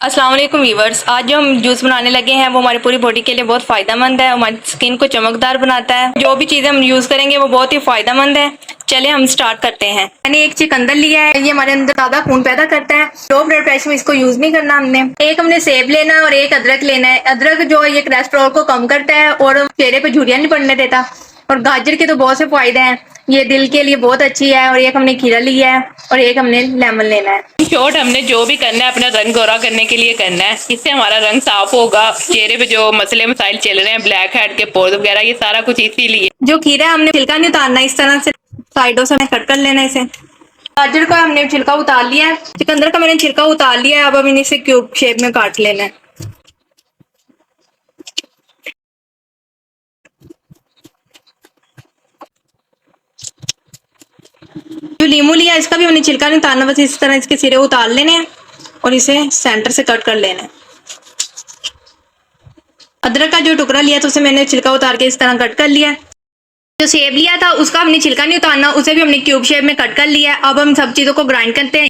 अस्सलाम वालेकुम व्यूवर्स। आज जो हम जूस बनाने लगे हैं वो हमारी पूरी बॉडी के लिए बहुत फ़ायदेमंद है। हमारी स्किन को चमकदार बनाता है। जो भी चीज़ें हम यूज़ करेंगे वो बहुत ही फ़ायदेमंद है। चलिए हम स्टार्ट करते हैं। मैंने एक चुकंदर लिया है, ये हमारे अंदर ज़्यादा खून पैदा करता है। लो ब्लड प्रेशर में इसको यूज़ नहीं करना हमने। एक हमने सेब लेना है और एक अदरक लेना है। अदरक जो ये कोलेस्ट्रॉल को कम करता है और चेहरे पे झुर्रियाँ नहीं पड़ने देता। और गाजर के तो बहुत से फायदे हैं, ये दिल के लिए बहुत अच्छी है। और एक हमने खीरा लिया है और एक हमने लेमन लेना है। शॉर्ट हमने जो भी करना है अपना रंग गोरा करने के लिए करना है। इससे हमारा रंग साफ होगा। चेहरे पे जो मसले मसाइल चल रहे हैं, ब्लैक हेड के पोर्स वगैरह, ये सारा कुछ इसीलिए। जो खीरा है हमने छिलका नहीं उतारना, इस तरह से साइडों से कट कर लेना इसे। गाजर का हमने छिलका उतार लिया है, चुकंदर का मैंने छिलका उतार लिया है। अब हम इसे क्यूब शेप में काट लेना है। जो लीमू लिया इसका भी हमने छिलका नहीं उतारना, बस इस तरह इसके सिरे उतार लेने हैं और इसे सेंटर से कट कर लेना है। अदरक का जो टुकड़ा लिया तो उसे मैंने छिलका उतार के इस तरह कट कर लिया। जो सेब लिया था उसका हमने छिलका नहीं उतारना, उसे भी हमने क्यूब शेप में कट कर लिया है। अब हम सब चीजों को ग्राइंड करते हैं।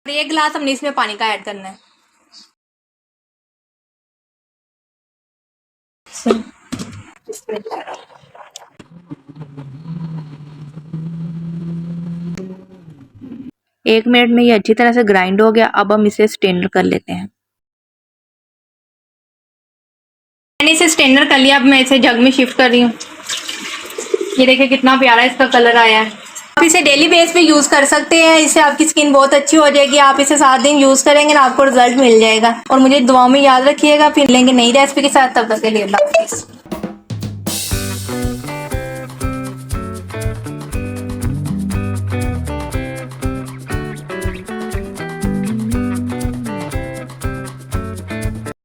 और एक गिलास हमने इसमें पानी का ऐड करना है। एक मिनट में ये अच्छी तरह से ग्राइंड हो गया। अब हम इसे स्ट्रेनर कर लेते हैं। मैंने इसे स्ट्रेनर कर लिया। अब मैं इसे जग में शिफ्ट कर रही हूँ। ये देखिए कितना प्यारा इसका कलर आया है। आप इसे डेली बेस पे यूज कर सकते हैं। इससे आपकी स्किन बहुत अच्छी हो जाएगी। आप इसे 7 दिन यूज करेंगे ना, आपको रिजल्ट मिल जाएगा। और मुझे दुआओं में याद रखिएगा। फिर लेंगे नई रेसिपी के साथ, तब तक के लिए अल्लाह हाफिज़।